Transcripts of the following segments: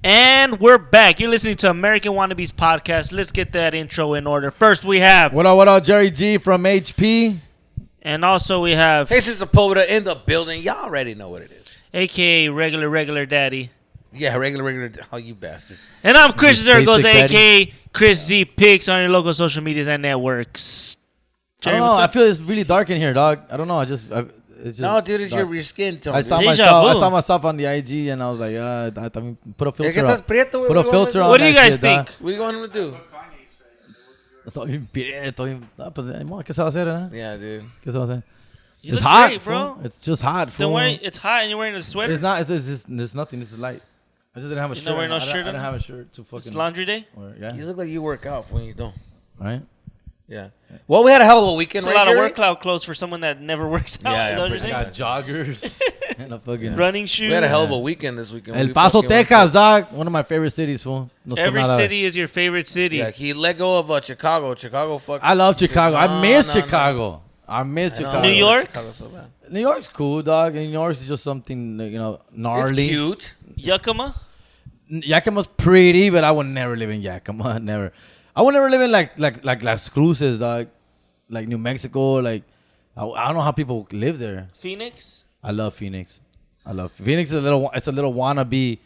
And we're back. You're listening to American Wannabes podcast. Let's get that intro in order. First, we have... What up, Jerry G from HP. And also we have... Hey, Sister Poveda in the building. Y'all already know what it is. A.K.A. Regular Daddy. Yeah, regular. Oh, you bastard. And I'm Chris Zergos, Daddy. A.K.A. Chris Z Picks on your local social medias and networks. Jerry, I don't what's know. I up? feel it's really dark in here, dog. I don't know. It's just No, dude, it's dark. your skin tone. I saw dude. myself on the IG and I was like, I mean, put a Es filter que on. estás prieto, Put a filter on. What do you that guys shit, think? dog. What do you want him to do? Estoy bien prieto, no, pues, ¿qué se va a hacer, eh? Yeah, dude. ¿Qué se va a hacer? You It's look hot, great, bro. fool. It's just hot, fool. Don't worry, it's hot and you're wearing a sweater. It's not. There's nothing. It's light. I just didn't have a You're shirt. not wearing no I shirt didn't on? have a shirt to fucking. It's laundry day. Yeah. You look like you work out when you don't. Right. Yeah. Well, we had a hell of a weekend, It's right, a lot of Jerry? workout clothes for someone that never works out. Yeah, Is that what you're I saying? got joggers and a fucking Running shoes. We had a hell of a weekend this weekend. El We Paso, fucking went Texas, dog. One of my favorite cities, fool. No Every por nada. city is your favorite city. Yeah, he let go of Chicago. Chicago fucking... I love Chicago. I No, miss no, Chicago. I miss I know, Chicago. New York? Chicago's so bad. New York's cool, dog. New York's just something, gnarly. It's cute. Yakima? Yakima's pretty, but I would never live in Yakima. Never. I would never live in like Las Cruces, dog. Like New Mexico. Like I don't know how people live there. Phoenix? I love Phoenix. Phoenix is a little wannabe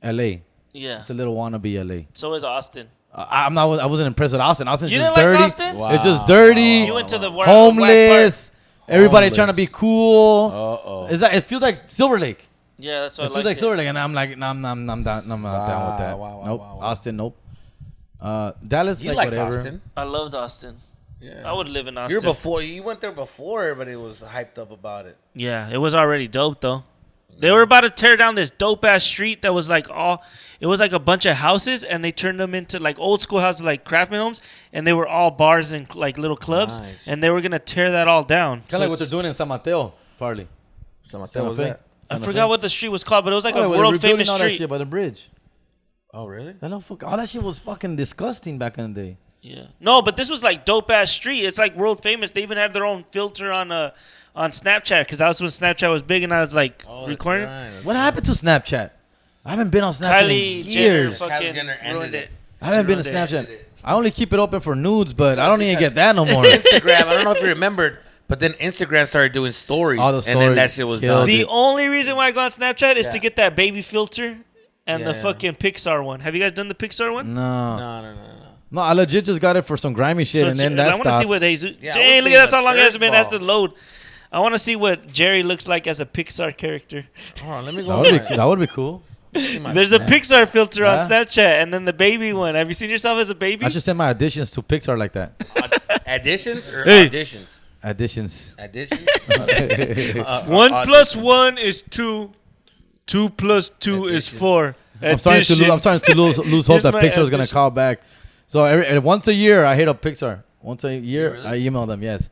LA. Yeah. It's a little wannabe LA. So is Austin. I wasn't impressed with Austin. Austin's You just didn't like dirty. Austin? Wow. It's just dirty. You went to the whack Homeless. Everybody Homeless. trying to be cool. Uh-oh. It feels like Silver Lake. Yeah, that's what It I feels like. like Silver Lake, and I'm like, I'm not down with that. Wow, Nope. wow. Austin, nope. Dallas, You like liked whatever. Austin. I loved Austin. Yeah. I would live in Austin. You went there before everybody was hyped up about it. Yeah, it was already dope though. They were about to tear down this dope ass street that was like it was like a bunch of houses, and they turned them into like old school houses, like craftsman homes, and they were all bars and like little clubs, Nice. and they were gonna tear that all down. Kind of like what they're doing in San Mateo, partly. Santa Santa was Fe. that? I forgot what the street was called, but it was like a they're world rebuilding famous all that street. shit by the bridge. Oh, really? All that shit was fucking disgusting back in the day. Yeah. No, but this was like dope ass street. It's like world famous. They even had their own filter on Snapchat, because that was when Snapchat was big, and I was like recording. What happened to Snapchat? I haven't been on Snapchat Kylie in Jenner years. fucking Jenner ended ruined it. it. I haven't been to ruined it. Snapchat. I only keep it open for nudes, but I don't even get that no more. Instagram. I don't know if you remembered, but then Instagram started doing stories, All the and then stories that shit was killed done. it. The only reason why I go on Snapchat is Yeah. to get that baby filter and the Yeah. fucking Pixar one. Have you guys done the Pixar one? No. No. No, I legit just got it for some grimy shit, and then that I want to stopped. see what Jesus. Yeah, Dang, I look would at that! be How long a it has been. That's the dirtball. load. I want to see what Jerry looks like as a Pixar character. Hold on, let me That go. would be cool. There's a Pixar filter on Yeah. Snapchat, and then the baby one. Have you seen yourself as a baby? I should send my additions to Pixar like that. Additions or Hey. auditions? Additions. Additions. 1 plus 1 is 2. 2 plus 2 is Additions. 4. I'm starting to lose hope Here's that my Pixar is gonna addition. call back. So once a year, I hit up Pixar. Once a year, Really? I email them. Yes.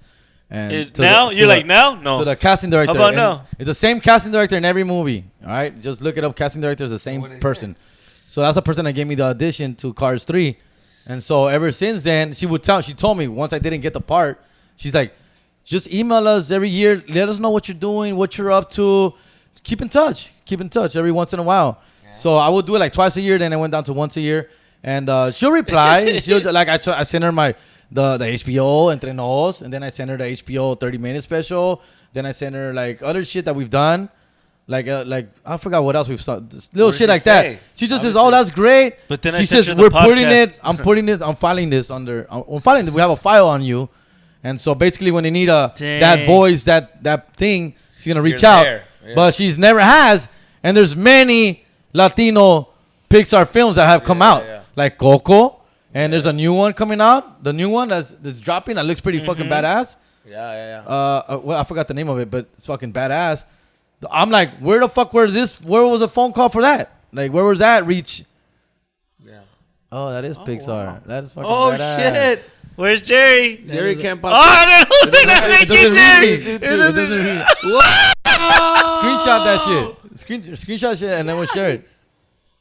And to Now the- you're to like the- now? No. to the casting director. How about And now? It's the same casting director in every movie. All right, just look it up. Casting director is the What same did he person. So that's the person that gave me the audition to Cars 3. And so ever since then, she told me once I didn't get the part, she's like, just email us every year. Let us know what you're doing, what you're up to. Keep in touch. Keep in touch every once in a while. Yeah. So I would do it like twice a year. Then I went down to once a year. And she'll reply. I send her the HBO Entre Nos, and then I send her the HBO 30-minute special. Then I send her like other shit that we've done. Like I forgot what else we've done. Little What shit does like she that. say? She just says, Obviously. "Oh, that's great." But then I she sent says, her the "We're putting podcast. it. I'm filing this under. I'm filing it. We have a file on you." And so basically, when they need that Dang. voice, that thing, she's gonna reach You're out. there. Yeah. But she's never has. And there's many Latino Pixar films that have come out, yeah. like Coco. And there's a new one coming out. The new one that's dropping. That looks pretty fucking badass. Yeah. Well, I forgot the name of it, but it's fucking badass. I'm like, where the fuck was this? Where was a phone call for that? Like, where was that reach? Yeah. Oh, that is Pixar. Wow. That is fucking Oh badass. shit! Where's Jerry? Jerry can't Oh, pop. no, they're not It making doesn't Jerry. read. It doesn't read. Screenshot that shit. Screenshot shit and then we'll share it.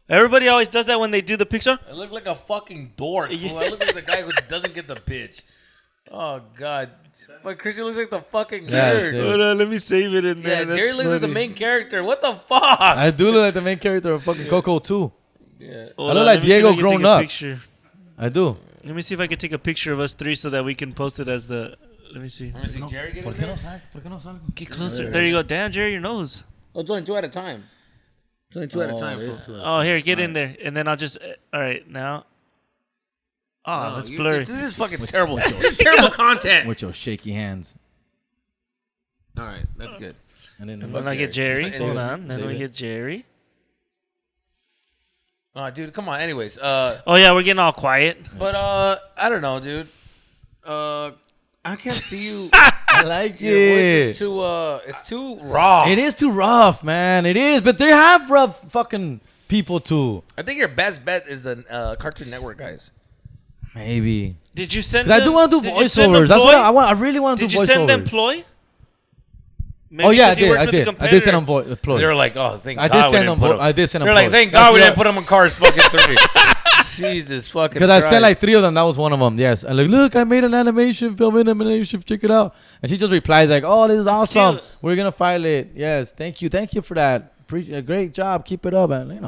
Everybody always does that when they do the Pixar. I look like a fucking dork. Fool. I look like the guy who doesn't get the bitch. Oh god. But Christian looks like the fucking Yeah, nerd. same. Hold on, let me save it in Yeah, there. Jerry That's looks like the funny. main character. What the fuck? I do look like the main character of fucking Coco too. Yeah. Hold I look on, like let me see if Diego I can take grown a up. picture. I do. Let me see if I can take a picture of us three so that we can post it as the. Let me see. Let me see. Jerry, get in there. Get closer. There you go. Damn, Jerry, your nose. Oh, it's only 2 at a time. It's only 2 at a time. Fool. Oh, here, get in there, and then I'll just. All right, now. Oh, that's blurry. This is fucking terrible. This is terrible content. With your shaky hands. All right, that's good. And then Then I get Jerry. Save Hold it. on. Then Save we it. get Jerry. Oh, dude, come on. Anyways, Oh yeah, we're getting all quiet. but I don't know, dude. I can't see you. I like Your voice it. is too. It's too raw. It is too rough, man. It is, but they have rough fucking people too. I think your best bet is the Cartoon Network guys. Maybe. Did you send? Because I do want to do did you send voiceovers. That's Ploy? what I want. I really want to Did do voiceovers. you send them Ploy? Maybe Oh yeah, I 'cause you did. worked I with the did. I did send them competitor. Ploy. They were like, "Oh, thank I God did we send didn't them. put 'em." I did send them. They're like, Ploy. "Thank That's God we the- didn't put them in Cars fucking 3." Jesus fucking. Because I Christ. sent like 3 of them. That was one of them. Yes. And like, look, I made an animation film in animation. Check it out. And she just replies like, "Oh, this is awesome. cute. We're gonna file it. Yes, thank you for that. Appreciate, great job. Keep it up." And you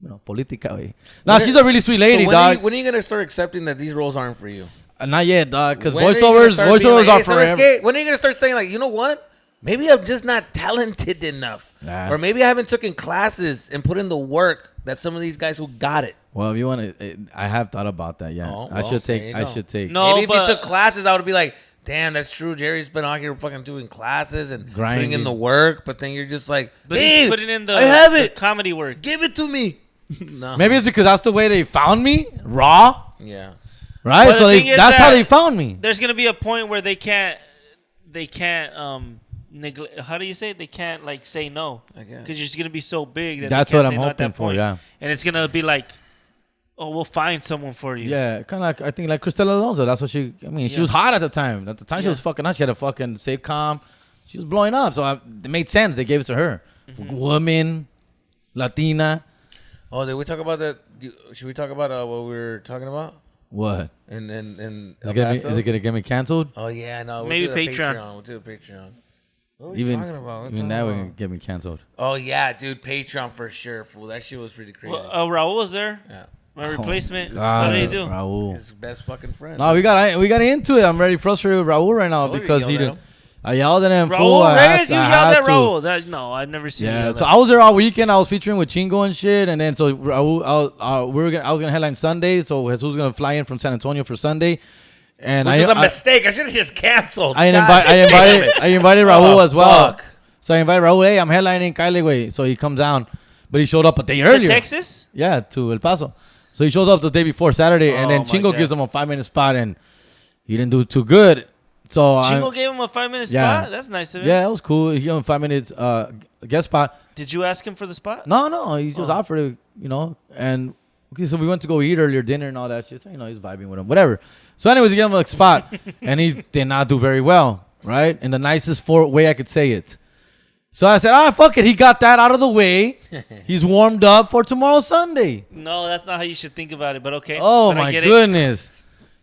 know, politica. Way. Nah, she's a really sweet lady, So dog. when are you gonna start accepting that these roles aren't for you? Not yet, dog. Because When are you gonna start being voiceovers like, are "Hey, forever. ¿sabes qué?" When are you gonna start saying like, you know what? Maybe I'm just not talented enough, Nah. or maybe I haven't taken classes and put in the work that some of these guys who got it. Well, if you want to, I have thought about that. Yeah, Oh, I well, should there take. you I go. should take. No, Maybe if but you took classes, I would be like, damn, that's true. Jerry's been out here fucking doing classes and putting Grinding. in the work, but then you're just like, but hey, he's putting in the, I have the it. comedy work. Give it to me. No. Maybe it's because that's the way they found me, raw, Yeah. right? Well, So the thing is that's how that- they found me. There's gonna be a point where they can't neglect. How do you say it? They can't like say no I guess. because you're just gonna be so big that That's they can't what say I'm no at that hoping for. point. Yeah, And it's gonna be like, oh, we'll find someone for you. yeah, kind of like I think like Cristela Alonso. That's what she. I mean, she Yeah. was hot at the time. At the time, she Yeah. was fucking hot. She had a fucking sitcom. She was blowing up, so it made sense. They gave it to her. Mm-hmm. Woman, Latina. Oh, did we talk about that? Should we talk about what we were talking about? What? And Is it gonna get me canceled? Oh yeah, no. Maybe we'll do the Patreon. We'll do the Patreon. What are we Even talking about? What even the that hell? would get me canceled. Oh yeah, dude, Patreon for sure, fool. That shit was pretty crazy. Well, Raul was there. Yeah, My replacement. God, What did he do? Raul. his best fucking friend. No, we got into it. I'm very frustrated with Raul right now Told you because to he yell at didn't. him. I yelled at him. fool. Raul I had- Reyes, you I yelled had at to. Raul. That, no, I've never seen you Yeah, yell so at I was there all weekend. I was featuring with Chingo and shit, and then so Raul, I was gonna headline Sunday, so Jesus was gonna fly in from San Antonio for Sunday, and Which is a mistake. I should have just canceled. I God invited damn it. I invited Raul Oh, as well. fuck. So I invited Raul. Hey, I'm headlining Kylie, so he comes down, but he showed up a day To earlier. Texas? Yeah, to El Paso. So he shows up the day before Saturday, and Oh, then my Chingo God. gives him a 5-minute spot, and he didn't do too good. So Chingo gave him a 5-minute Yeah. spot? That's nice of him. yeah, that was cool. He gave him 5 minutes guest spot. Did you ask him for the spot? No, he just offered it, And okay, so we went to go eat earlier, dinner and all that shit. So, he's vibing with him, whatever. So, anyways, he gave him a spot, and he did not do very well, right? In the nicest way I could say it. So I said, fuck it. He got that out of the way. He's warmed up for tomorrow, Sunday. No, that's not how you should think about it, but okay. Oh, But I my get it. goodness.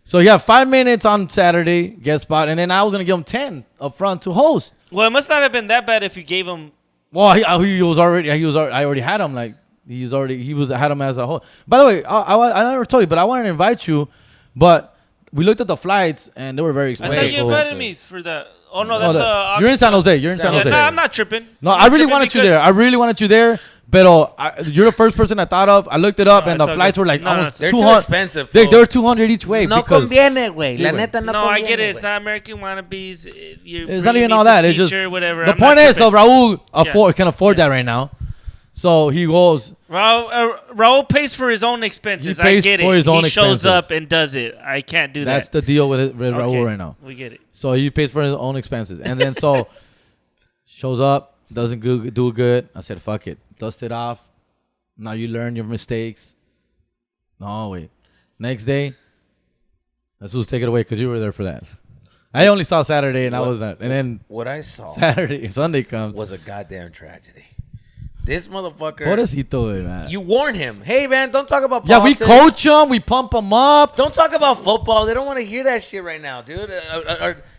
So, he had 5 minutes on Saturday, guest spot, and then I was going to give him 10 up front to host. Well, it must not have been that bad if you gave him. Well, I already had him. Like, had him as a host. By the way, I never told you, but I wanted to invite you, but we looked at the flights, and they were very I expensive. thought you cool. invited me for that. Oh, no, No, that's you're in San Jose. You're in San Yeah, Jose. no, I'm not tripping. No, I'm I not really tripping wanted you because- there. I really wanted you there. But you're the first person I thought of. I looked it up, No, and it's the all flights good. were like No, no, almost They're 200. too expensive. They fool. were 200 each way. No because conviene, güey. Sí, La güey. neta no No, I conviene, get it. It's güey. not American Wannabes. It's not even all that. It's just whatever. the I'm point not is, so tripping. Raul can afford that right now. So he goes. Raul pays for his own expenses. He pays I get for it. his own he shows expenses. up and does it. I can't do That's that. the deal with Okay, Raul right now. We get it. So he pays for his own expenses, and then so shows up, doesn't do good. I said, "Fuck it, dust it off." Now you learn your mistakes. No, wait. Next day, let's just take it away because you were there for that. I only saw Saturday, and I was not. And then What I saw Sunday comes. was a goddamn tragedy. This motherfucker. Pobrecito, man. You warn him. Hey, man, don't talk about Yeah, we politics. coach him. We pump him up. Don't talk about football. They don't want to hear that shit right now, dude.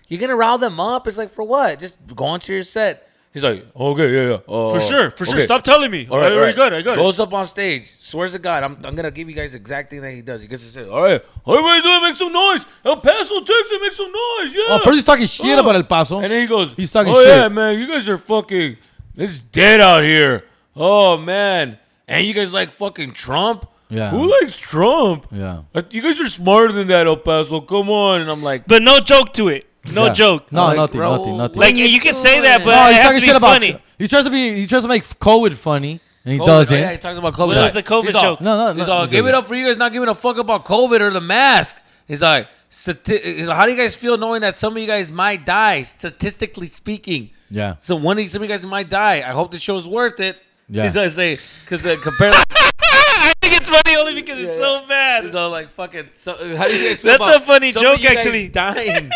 You're going to rile them up? It's like, for what? Just go on to your set. He's like, okay, yeah. For sure. okay. Stop telling me. All right, I got it. Goes up on stage, swears to God, I'm gonna give you guys the exact thing that he does. He gets to say, all right, everybody doing, make some noise. El Paso, Texas, make some noise, yeah. Oh, first he's talking shit about El Paso. And then he goes, he's talking shit. shit. Man, you guys are fucking, it's dead out here. Oh man, and you guys like fucking Trump. Yeah. Who likes Trump? Yeah. You guys are smarter than that, El Paso. Come on. And I'm like, but no joke to it. No joke. No, like, nothing, bro, nothing. Like you can say that, but No, it he's has talking to be shit about. funny. He tries to make COVID funny, and he COVID. doesn't. Oh, yeah, he talks about COVID. What was the COVID He's all, joke? No. He's all, give it up for you guys not giving a fuck about COVID or the mask. He's like, how do you guys feel knowing that some of you guys might die, statistically speaking? Yeah. So some of you guys might die. I hope the show's worth it. Yeah. He's gonna say, because compared. I think it's funny only because it's so bad. He's all like, fucking. So, how do you guys feel That's about a funny some of joke, you guys actually. Dying.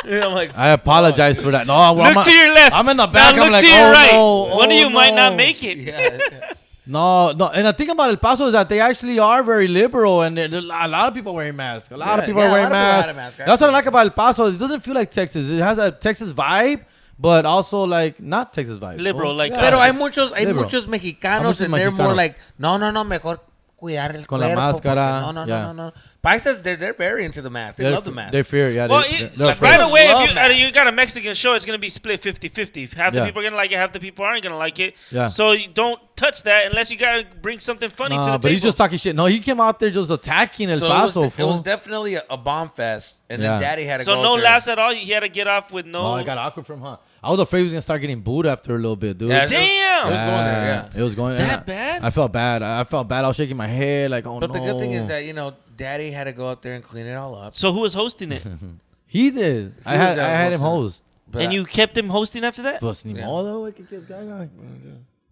And I'm like, I apologize for that. No, Look to your left. I'm in the back. Now I'm look like, to your oh right. no. One of oh, you might no. not make it. yeah. No. And the thing about El Paso is that they actually are very liberal, and there's a lot of people wearing masks. A lot of people are wearing masks. That's what I like about El Paso. It doesn't feel like Texas. It has a Texas vibe, but also like not Texas vibe. Liberal, like yeah. Pero hay Liberal. muchos mexicanos, muchos and they're more mexicanos. like, no, mejor cuidar el Con la cuerpo. máscara, Porque yeah. No. Paisas, they're very into the mask. They love the mask. They fear, yeah. Well, they're afraid. right away, Love if masks. you got a Mexican show, it's going to be split 50-50. Half the Yeah. people are going to like it, half the people aren't going to like it. Yeah. So you don't touch that unless you got to bring something funny to the but table. he's just talking shit. No, he came out there just attacking El So Paso. it was definitely a bomb fest, and Yeah. then Daddy had to so go no out there. laughs at all. He had to get off with no. Oh, I got awkward from her. I was afraid he was gonna start getting booed after a little bit, dude. Yeah, Damn. It was going there, yeah. It was going That bad? I felt bad. I was shaking my head like, oh But no. the good thing is that, Daddy had to go out there and clean it all up. So who was hosting it? he did. I had him host. But And you kept him hosting after that? Pues ni Yeah. modo, güey, que quieres que haga?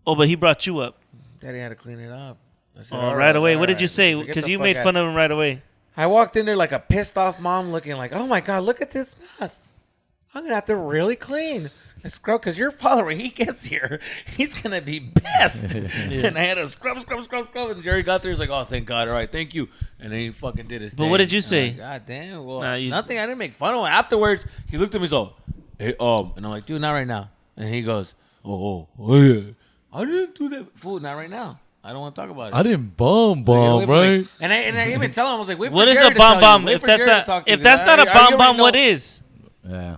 Oh, but he brought you up. Daddy had to clean it up. I said, Oh, all right away. all What did you right. say? So get Because the you fuck made out. fun of him right away. I walked in there like a pissed off mom looking like, oh my God, look at this mess. I'm going to have to really clean. And scrub, because your father, when he gets here, he's going to be pissed. And I had to scrub. And Jerry got there. He's like, oh, thank God. All right, thank you. And then he fucking did his thing. But what did you I'm say? like, God damn. Well, Nah, nothing. I didn't make fun of him. Afterwards, he looked at me so, hey, and I'm like, dude, not right now. And he goes, oh yeah. I didn't do that. Fool, not right now. I don't want to talk about it. I didn't bomb, Wait for me. right? And I even tell him, I was like, wait for What is Jerry a to tell you. bomb? Wait If for that's Jerry to not talk to you, if that's because not a I already bomb, know. what is? Yeah.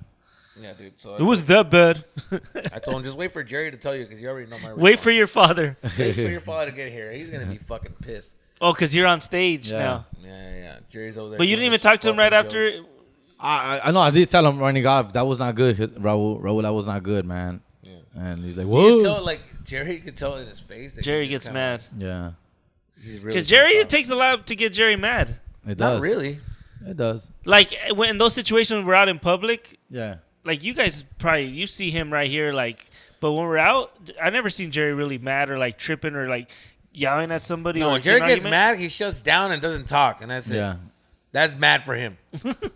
Yeah, dude. So It was that bad. I told him, just wait for Jerry to tell you because you already know my response. Wait for your father. Wait for your father to get here. He's going to be fucking pissed. Oh, because you're on stage Yeah. now. Yeah. Jerry's over there. But you doing didn't even his talk to him right fucking after. jokes. I know. I did tell him running off. That was not good, Raul. That was not good, man. Yeah. And he's like, You could whoa. tell, like, Jerry, you could tell in his face. That Jerry he's just gets kinda, mad. Yeah, he's really Because Jerry, pissed it takes a lot to get Jerry mad. it off. does. Not really. It does. Like when in those situations we're out in public, Yeah. like you guys probably you see him right here, like. But when we're out, I never seen Jerry really mad or like tripping or like yelling at somebody. No, or when Jerry getting gets an mad, he shuts down and doesn't talk. And that's it. Yeah. That's mad for him.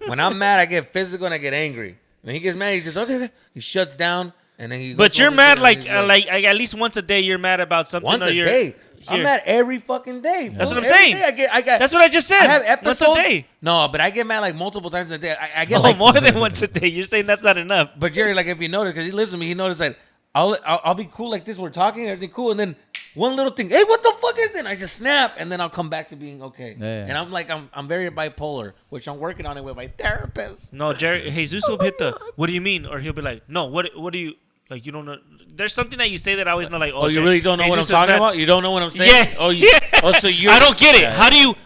When I'm mad, I get physical and I get angry. When he gets mad, he just okay. He shuts down and then he. But goes you're over mad there and like, he's at least once a day you're mad about something. once or a you're, day. I'm here. mad every fucking day. That's fool. what I'm Every saying. day I get. That's what I just said. I have episodes. Once a day. No, but I get mad like multiple times a day. I get Oh, like more than once a day. You're saying that's not enough. But Jerry, like if you notice, because he lives with me, he noticed that I'll be cool like this. We're talking, everything cool, and then one little thing, hey, what the fuck is it? I just snap, and then I'll come back to being okay. Yeah. And I'm like, I'm very bipolar, which I'm working on it with my therapist. No, Jerry, Jesus will hit the. What do you mean? Or he'll be like, no. What do you like? You don't know. There's something that you say that I always know. Like, Oh, you Jerry, really don't know what I'm Jesus is talking mad. about? You don't know what I'm saying? Yeah. Oh, you. Oh, so you. I don't get it. Yeah.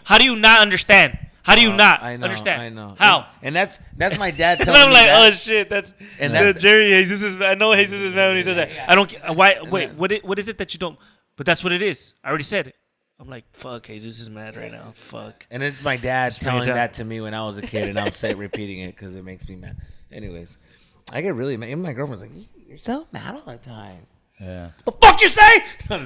How do you not understand? How do you not I know, understand? I know. How? And that's my dad And telling I'm me like, that. oh shit, that's And and that- Jerry. Jesus is mad. I know Jesus is mad when he does that. Yeah. I don't. Why? Wait. that- What is it that you don't? But that's what it is. I already said it. I'm like, fuck. Jesus is mad right now. Fuck. And it's my dad bring it telling down. that to me when I was a kid, and I'm repeating it because it makes me mad. Anyways, I get really mad. Even my girlfriend's like, "You're so mad all the time." Yeah. The fuck you say? What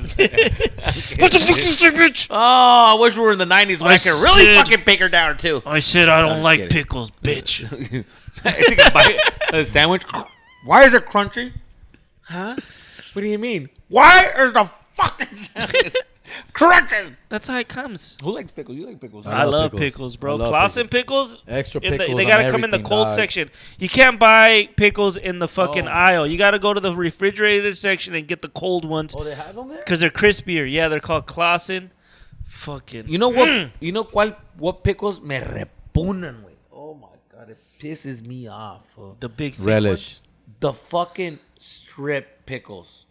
the fuck you say, bitch? Oh, I wish we were in the 90s when I could really said- fucking pick her down too. I said I don't just like kidding. pickles, bitch. I take a bite of the sandwich. Why is it crunchy? Huh? What do you mean? Why is the fucking sandwich? Crunches. That's how it comes. Who likes pickles? You like pickles? I love pickles, bro. I love Clausen pickles. Extra They pickles. gotta on come in the everything, cold dog. section. You can't buy pickles in the fucking Oh. aisle. You gotta go to the refrigerated section and get the cold ones Oh, they have them there? because they're crispier. Yeah, they're called Clausen. Fucking. You know what? You know what pickles me repugnan, güey. Oh my god, it pisses me off. The big thick Relish. ones. The fucking strip pickles.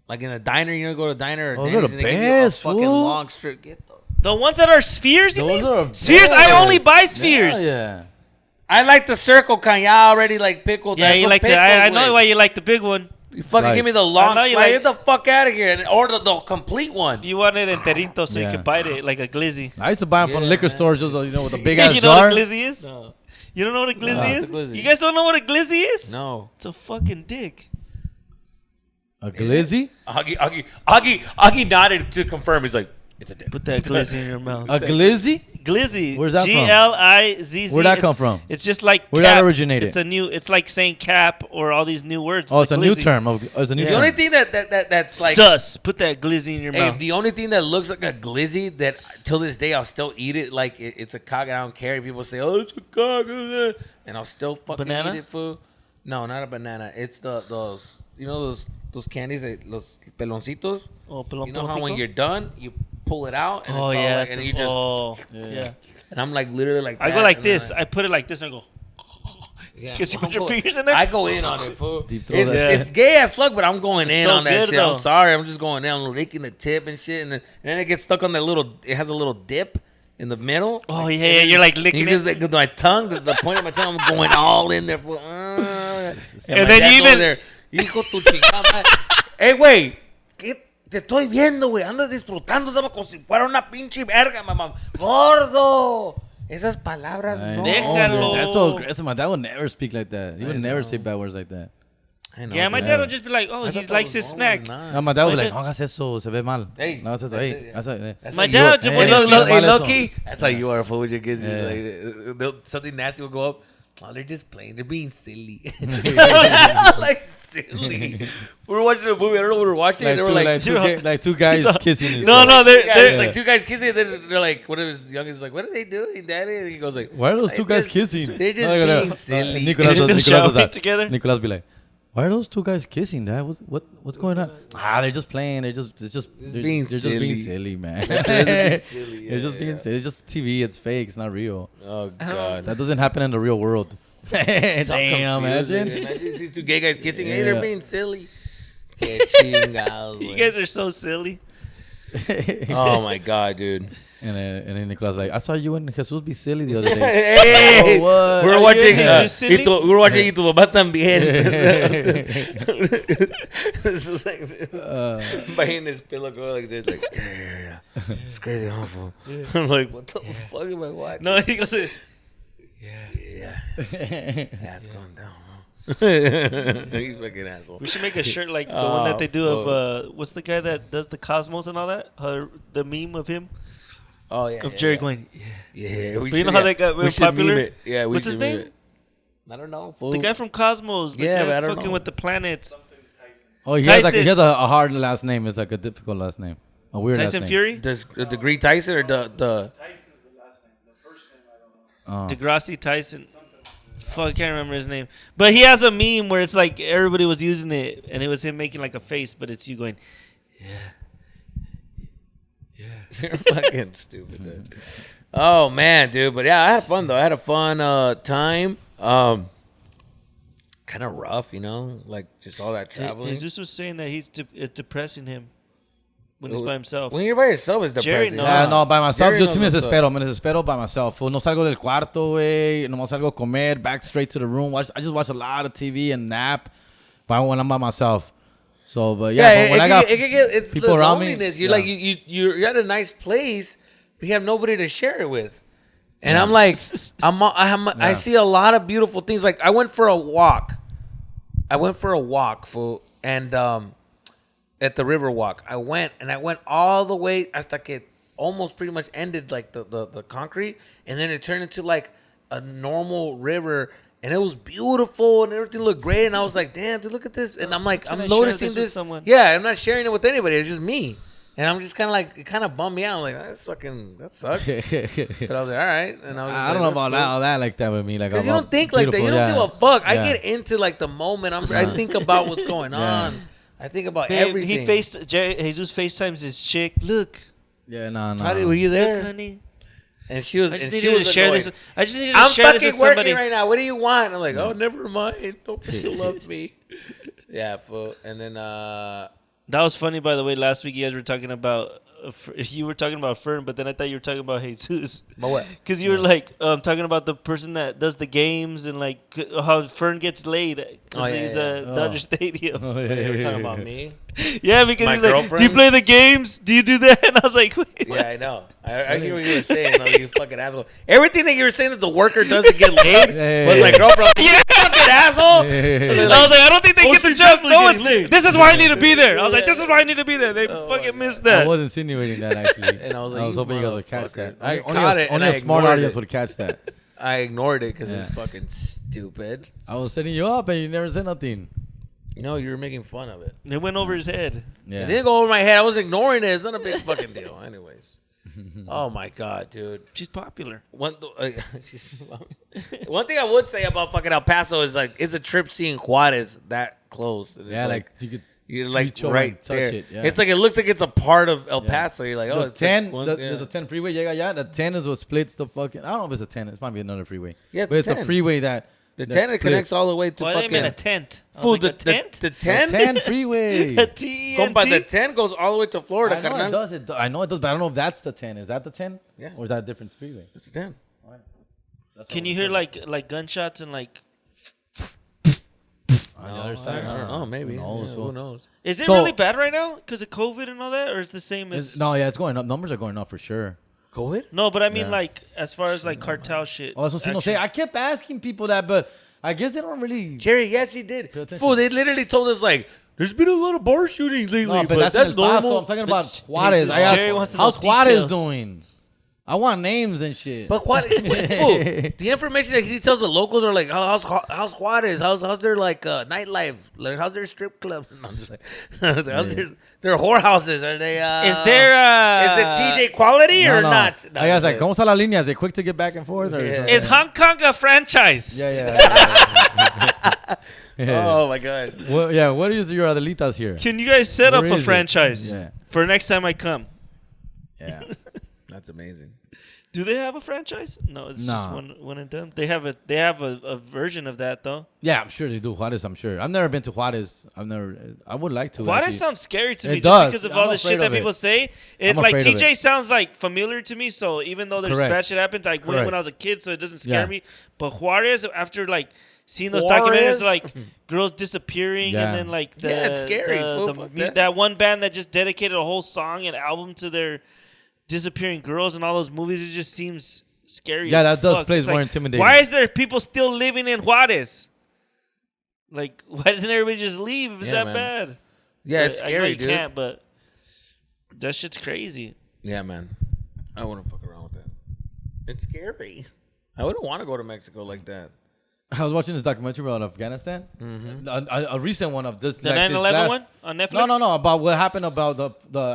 Like in a diner, you know, go to a diner or Those are Denny's the and they give you best, a fucking fool. long strip. Get those. The ones that are spheres, you Those mean? are Spheres? I best. only buy spheres. Yeah. I like the circle kind. Y'all already like pickled. Yeah, That's you what like the. pickles I know with. why you like the big one. You fucking Slice. give me the I long know slice. you like- Get the fuck out of here. Or the complete one. You want it enterito so you Yeah. can bite it like a glizzy. I used to buy them from Yeah, liquor man. stores, just with a big ass You know jar. what a glizzy is? No. You don't know what a glizzy No, is? it's a glizzy. You guys don't know what a glizzy is? No. It's a fucking dick. A glizzy? Augie nodded to confirm. He's like, it's a dick. Put that glizzy in your mouth. A glizzy? Glizzy. Where's that from? Glizzy. Where'd that come from? It's just like Where'd cap. that originate? It's like saying cap or all these new words. Oh, it's a new glizzy. term. It's a new Yeah. The only term. thing that's like, Sus. Put that glizzy in your hey, mouth. the only thing that looks like a glizzy that till this day I'll still eat it like it's a cock. I don't care. People say, oh, it's a cock, and I'll still fucking Banana? eat it, fool. No, not a banana. It's those those candies, those peloncitos. Oh, pelón, You know pelón, how when pico? you're done, you pull it out and Oh it's all yeah, like, and you just yeah. and I'm like literally like I that, go like and then this. I put it like this and I go. yeah. Because you put I'm your go- fingers in there. I go in on it, fool. Deep throat It's, that. it's gay as fuck, but I'm going It's in so on that good, shit. though. I'm sorry, I'm just going in. I'm licking the tip and shit, and then it gets stuck on that little. It has a little dip in the middle. Oh yeah, you're like You licking just it. like with my tongue, the point of my tongue, I'm going all in there. Fool. And my then dad's you over even- there, hijo tu chingada madre. Hey, güey, ¿qué te estoy viendo, güey? Andas disfrutando, ¿sabes? Como si fuera una pinche verga, mamá. Gordo. Esas palabras, I no. know, Déjalo. dude. That's so aggressive. My dad would never speak like that. He would I never know. say bad words like that. I know, Yeah, my dude. dad will just be like, oh, I he thought that likes was his normal, snack. it's not. No, my dad would be My like, dad- no hagas eso, se ve mal. Hey, No hagas eso. that's Hey, it, that's That's My how dad you just are. Hey, would look, look. hey, Low eso. key, that's how you are for with your kids. Yeah. Something nasty will go up. Oh, they're just playing. They're being silly. Like silly. We were watching a movie. I don't know what we were watching. Like they two, were like, like two guys kissing each No, other. no, they're, yeah, they're it's like two guys kissing. And then they're like, one of his youngest is like, what are they doing, Daddy? And he goes like, Why are those two "They're guys just- kissing? They're just No, no, being no. silly. Nicolas They're does still that. showering together? Nicolas be like, why are those two guys kissing, Dad? What's going on? They're just playing. They're just being just being silly. silly, man. They're They're silly, just being silly. It's just TV. It's fake. It's not real. Oh God. That doesn't happen in the real world. Damn, imagine. Imagine these two gay guys kissing. Hey, Yeah. they're being silly. Que chingados, You güey. guys are so silly. Oh my God, dude. And then Nicolas like, I saw you and Jesus be silly the other day. Hey, Oh, what? we were Are watching. you and Jesus silly? We were watching y tu papá también. This is like buying his pillow going like this, like yeah. It's crazy, awful. I'm like, what the fuck am I watching? No, he goes this. Yeah, that's going down. You fucking asshole. We should make a shirt like the Oh, one that they do of what's the guy that does the Cosmos and all that? The meme of him Oh yeah, of yeah, Jerry yeah. going. Yeah, we But you know how they got we real should popular? meme it. Yeah, we What's his should meme name? it. I don't know. Fool. The guy from Cosmos. The Yeah, guy but I don't fucking know. with the planets. Oh, he has Tyson. he has a hard last name. It's like a difficult last name. A weird Tyson last name. Fury? Does the Greek Tyson or the Oh. Degrassi Tyson. Fuck, I can't remember his name. But he has a meme where it's like everybody was using it and it was him making like a face, but it's you going, You're fucking stupid, dude. Oh man, dude. But yeah, I had fun though. I had a fun time. Kind of rough, you know, like just all that traveling. Jesus was saying that it's depressing him when he's by himself. When you're by yourself, it's Jerry, depressing. no. Yeah, no, by myself, Jerry yo sí me knows what's desespero. Me desespero by myself. Fool. No salgo del cuarto, güey. No salgo a comer, back straight to the room. I just watch a lot of TV and nap when I'm by myself. So, but yeah, Yeah, but when I got it can get it's people the around me, loneliness. You're yeah. like you're at a nice place, but you have nobody to share it with. And I'm like, I see a lot of beautiful things. Like I went for a walk. Fool, and at the river walk, I went all the way hasta que almost pretty much ended like the concrete, and then it turned into like a normal river, and it was beautiful and everything looked great. And I was like, damn, dude, look at this. And I'm like, Can I I'm share noticing this with this. someone? Yeah, I'm not sharing it with anybody. It's just me. And I'm just kind of like, it kind of bummed me out. I'm like, that sucks. But I was like, all right. And I was just I don't know about all that like that with me. Like, because you don't think like that. You don't give a fuck. I get into like the moment. I think about what's going on. I think about everything. Jesus FaceTimes his chick. Look. Yeah, no. Honey, were you there? Look, honey. And she was. I just needed to share this. I just needed to I'm share this with fucking working somebody right now. What do you want? I'm like, oh, never mind. Don't still love me. Yeah, fool. And then That was funny, by the way. Last week you guys were talking about you were talking about Fern, but then I thought you were talking about Jesus. But what? Because you were like talking about the person that does the games and like how Fern gets laid because he's at Dodger Stadium. You were talking about me? Yeah, because My he's like, girlfriend? do you play the games? Do you do that? And I was like, wait. Yeah, I know. I hear what you were saying. Though, you fucking asshole. Everything that you were saying that the worker does to get laid was my girlfriend. Yeah, fucking asshole. I was like, I don't think they get the joke. No, this is why I need to be there. I was like, this is why I need to be there. They fucking missed that. I was insinuating that actually. And I was like, I was hoping you guys would catch that. I caught it, only and a smart ignored audience it. would catch that. I ignored it because it's fucking stupid. I was setting you up and you never said nothing. No, you were making fun of it. It went over his head. It didn't go over my head. I was ignoring it. It's not a big fucking deal. Anyways. Oh my god, dude. She's popular. One thing I would say about fucking El Paso is like it's a trip seeing Juarez that close. And it's like you could. you're like reach over right and touch there. it, yeah. It's like it looks like it's a part of El Paso. You're like, oh, The it's 10, like there's a 10 freeway. Yeah. The 10 is what splits the fucking. I don't know if it's a 10. It might be another freeway. Yeah, but it's a 10. freeway that. the that 10 it splits. connects all the way to Why fucking. didn't mean a tent? I Fool, was like, a tent? The The 10? 10 freeway. A T-E-N-T? Compa, the 10 goes all the way to Florida. I know carnal. it does. I know it does, but I don't know if that's the 10. Is that the 10? Yeah. Or is that a different freeway? It's the 10. Can you hear like gunshots and like? On the other side? I don't know. Maybe. Who knows? Who knows? Is it So- really bad right now because of COVID and all that, or it's the same as? No, yeah, it's going up. Numbers are going up for sure. COVID? No, but I mean Yeah. like as far as like cartel shit. Oh, that's what Sino say. I kept asking people that, but I guess they don't really. Jerry, yes, he did. Pay attention. Fool, they literally told us, like, there's been a lot of bar shootings lately, No, but that's that's in El Paso. normal. I'm talking about Juarez. Jesus, I asked, Jerry wants to know how's Juarez details. doing? I want names and shit. But fool, the information that he tells the locals are like, how's Juarez? How's their like nightlife? Like, how's their strip club? I'm just like, how's their whorehouses? Are they? Is there? Is it TJ quality or not? No, I guess like, ¿cómo está la línea? Is it quick to get back and forth? Or Yeah. Is Hong Kong a franchise? Yeah. Oh my god. Well, yeah. What is your Adelitas here? Can you guys set Where up a is it? franchise Yeah. for next time I come? Yeah. That's amazing. Do they have a franchise? No, it's No. just one and done. They have a version of that though. Yeah, I'm sure they do. Juarez, I'm sure. I've never been to Juarez. I would like to. Juarez actually. sounds scary to It me does. just because of I'm all the afraid shit that of it. people say. It I'm like afraid of TJ it. sounds like familiar to me. So even though there's Correct. bad shit happens, I went Correct. when I was a kid, so it doesn't scare Yeah. me. But Juarez, after like seeing those Juarez? documentaries, like girls disappearing, Yeah. and then like the Yeah, it's scary, fool. the Fuck mu- that. that one band that just dedicated a whole song and album to their disappearing girls and all those movies. It just seems scary. Yeah, as that does fuck. play It's more like, intimidating. Why is there people still living in Juarez? Like, why doesn't everybody just leave if it's Yeah, that man. bad? Yeah, it's I know scary, you dude. can't, but that shit's crazy. Yeah, man. I wouldn't fuck around with that. It's scary. I wouldn't want to go to Mexico like that. I was watching this documentary about Afghanistan. A recent one of this. The like, 9/11 this last- one on Netflix. No. About what happened about the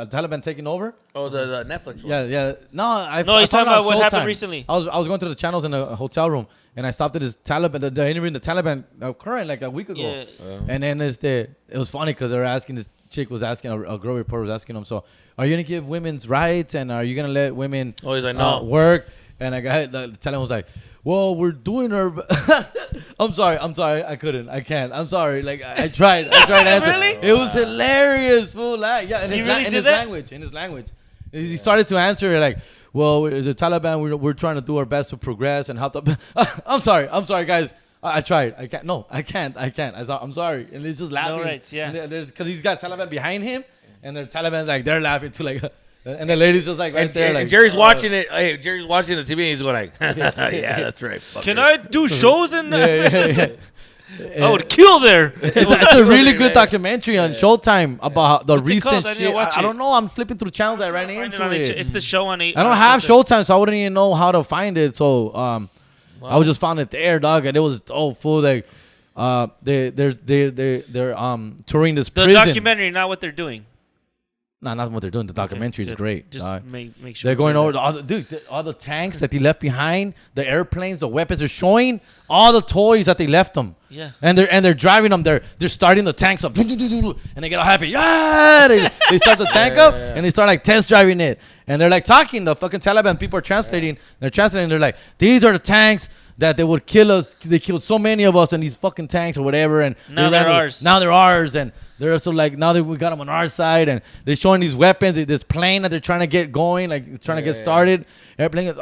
Taliban taking over. Oh, the Netflix one. Yeah. No, He's talking about what happened Showtime. recently. I was going through the channels in a hotel room, and I stopped at this Taliban. They're interviewing the Taliban current like a week ago. Yeah. And then it was funny because they were asking, this chick was asking, a girl reporter was asking them, so are you gonna give women's rights and are you gonna let women Oh, he's like, no. work? And the Taliban was like, well, we're doing our. I'm sorry, I can't. I'm sorry. Like I tried to answer. Really? It was hilarious, fool. Like, yeah, He really did that? in his language. He started to answer like, well, the Taliban, we're trying to do our best to progress and help the. I'm sorry, guys. I tried. I can't. No, I can't. I'm sorry. And he's just laughing. No rights, yeah. Because he's got Taliban behind him, and the Taliban like they're laughing too, like, and the lady's just like right there, like. And Jerry's watching it. Hey, Jerry's watching the TV and he's going like, yeah, that's right. Can I do shows in? Yeah. I would kill there. It's a really good documentary on Showtime about the What's it recent called? I need to shit. watch I it. don't know. I'm flipping through channels. I ran into it. It's the show on. I don't have Showtime, so I wouldn't even know how to find it. So I just found it there, dog, and it was full. Like they're touring this The prison. documentary, not what they're doing. No, not what they're doing. The documentary is good. great. Just make sure They're going we're over all the tanks that they left behind, the airplanes, the weapons. They're showing all the toys that they left them. Yeah. And they're driving them. They're starting the tanks up, and they get all happy. Yeah. They start the tank up, and they start like test driving it. And they're like talking. The fucking Taliban people are translating. They're translating. They're like, these are the tanks that they would kill us. They killed so many of us in these fucking tanks or whatever. And now they're ours. Now they're ours. And they're also like, now that we got them on our side. And they're showing these weapons. This plane that they're trying to get going, like trying to get started. Airplane is,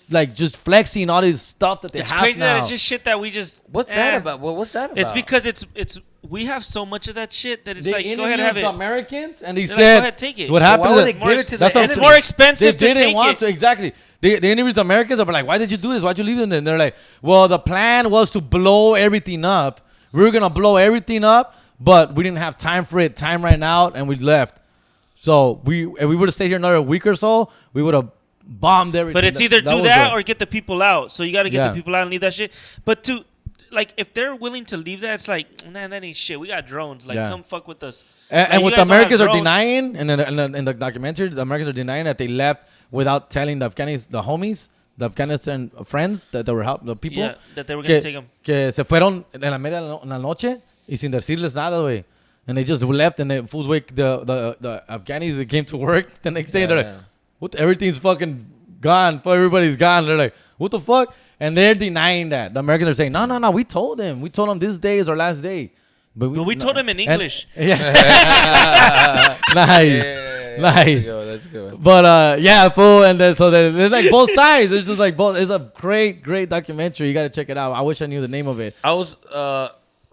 they're just flexing all this stuff that they have now. It's crazy that it's just shit that we just. What's that about? What's that about? It's because it's we have so much of that shit that it's They like, go ahead and have it. the Americans, and they They're said, like, go ahead, take it. what But happened why is would they give it to the that's what I'm It's enemy? saying. more expensive They to didn't take want it. to, exactly. They interviewed the Americans. They were like, why did you do this? Why'd you leave them? And they're like, well, the plan was to blow everything up. We were going to blow everything up, but we didn't have time for it. Time ran out, and we left. So if we would have stayed here another week or so, we would have bombed everything. But it's either do was that or get the people out. So you got to get Yeah. the people out and leave that shit. But if they're willing to leave that, it's like, man, that ain't shit. We got drones. Like, Yeah. come fuck with us. And Like, what you the guys don't have Americans are drones. denying, and in the documentary, the Americans are denying that they left without telling the Afghanistan friends that they were the people. Yeah, that they were going to take them. Que se fueron en la media de la noche y sin decirles nada, güey. And they just left, and the fools wake the Afghanis that came to work the next day. And they're like, "What? Everything's fucking gone. Everybody's gone." They're like, "What the fuck?" And they're denying that. The Americans are saying, "No. We told them. We told them this day is our last day." But we told them in English. Yeah. Nice. That's good. But fool. And then there's like both sides. There's just like both. It's a great documentary. You got to check it out. I wish I knew the name of it. I was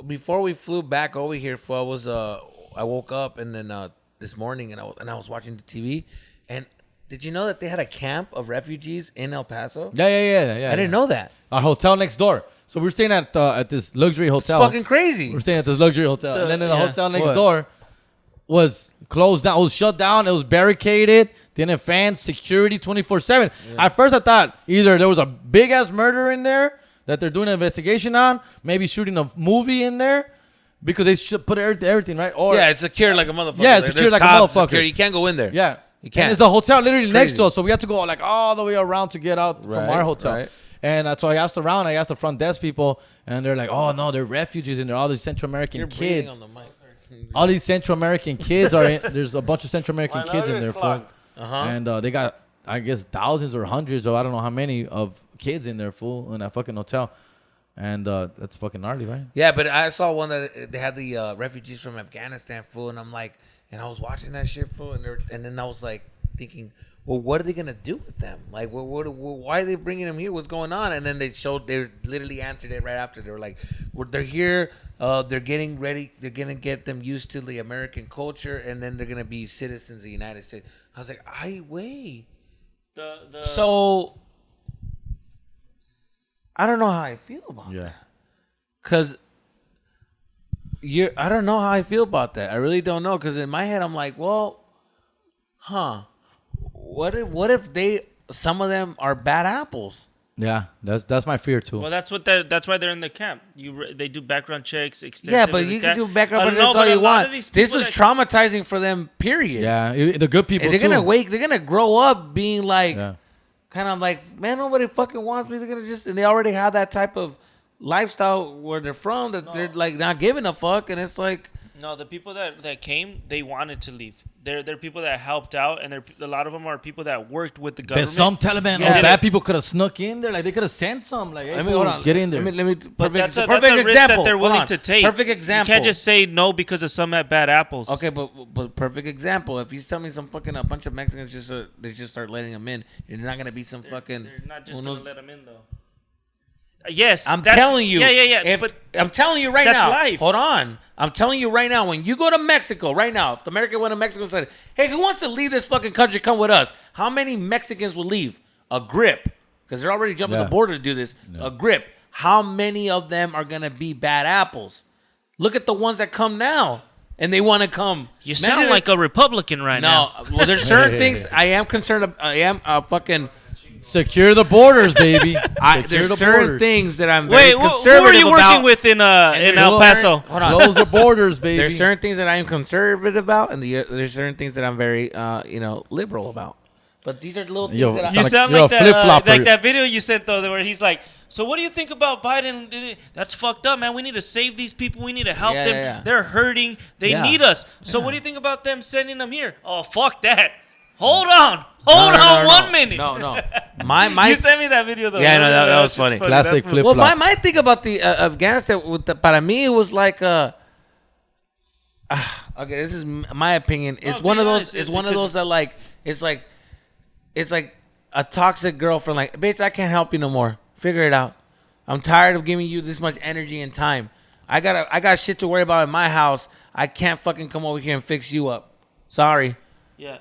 before we flew back over here. I woke up and then this morning and I was watching the TV. And did you know that they had a camp of refugees in El Paso? Yeah. I didn't know that. Our hotel next door. So we're staying at this luxury hotel. It's fucking crazy. We're staying at this luxury hotel, and then the yeah. hotel next door was closed down. It was shut down. It was barricaded. Didn't have fans, security 24/7. At first, I thought either there was a big ass murder in there that they're doing an investigation on, maybe shooting a movie in there, because they should put everything right. Or Yeah, it's secured like a motherfucker. Yeah, it's secured like a cops motherfucker. security. You can't go in there. yeah, You can't. And it's a hotel literally next crazy. to us, so we had to go like all the way around to get out from Right, our hotel. right. And so I asked around. I asked the front desk people, and they're like, "Oh no, they're refugees in there. All these Central American You're breathing kids." on the mic. All these Central American kids are in. There's a bunch of Central American kids in there, fool. Uh-huh. And they got, I guess, thousands or hundreds, or I don't know how many of kids in there, fool, in that fucking hotel. And that's fucking gnarly, right? Yeah, but I saw one that they had the refugees from Afghanistan, fool, and I'm like, and I was watching that shit, fool, and then I was like thinking, well, what are they gonna do with them? Like, why are they bringing them here? What's going on? And then they literally answered it right after. They were like, they're here, they're getting ready, they're gonna get them used to the American culture, and then they're gonna be citizens of the United States. I was like, wait. So I don't know how I feel about that. Cause I don't know how I feel about that. I really don't know. Cause in my head, I'm like, well, what if some of them are bad apples? Yeah, that's my fear too. Well, that's why they're in the camp. They do background checks. Yeah, but you can do background checks all you want. This was traumatizing for them. Period. Yeah, the good people. And they're too. They're gonna grow up being like, kind of like, man, nobody fucking wants me. They're gonna and they already have that type of lifestyle where they're from that they're like not giving a fuck, and it's like. No, the people that came, they wanted to leave. They're people that helped out, and a lot of them are people that worked with the government. But some Taliban or bad people could have snuck in there. Like they could have sent some. Like, hey, hold on, get in there. Let me. But that's a risk that they're willing to take. Perfect example. You can't just say no because of some bad apples. Okay, but perfect example. If you tell me some fucking a bunch of Mexicans they just start letting them in, you're not gonna be some fucking. They're not just gonna let them in though. Yes, I'm telling you. Yeah. But I'm telling you right that's now. Life. Hold on. I'm telling you right now. When you go to Mexico right now, if America went to Mexico and said, "Hey, who wants to leave this fucking country? Come with us." How many Mexicans will leave? A grip, because they're already jumping the border to do this. A grip. How many of them are gonna be bad apples? Look at the ones that come now, and they want to come. You sound like a Republican right now. No, well, there's certain things I am concerned. I am fucking Secure the borders, baby. There's certain things that I'm Wait, very who conservative are you working about. with in El Paso? Hold on. Close the borders, baby. There's certain things that I am conservative about, and there's certain things that I'm very, liberal about. But these are little things that You sound you're like a that, flip-flopper. like that video you sent though, where he's like, "So what do you think about Biden? That's fucked up, man. We need to save these people. We need to help them. Yeah. They're hurting. They need us. So what do you think about them sending them here? Oh, fuck that. Hold on, 1 minute. No. My You sent me that video though. Yeah, no, that was funny. Classic That's- flip-flop. Well, my thing about the Afghanistan, para mí, it was like okay, this is my opinion. It's No, one be of those. honest, It's one of because- those that like it's like a toxic girlfriend. Like, bitch, I can't help you no more. Figure it out. I'm tired of giving you this much energy and time. I got shit to worry about in my house. I can't fucking come over here and fix you up. Sorry. Yeah.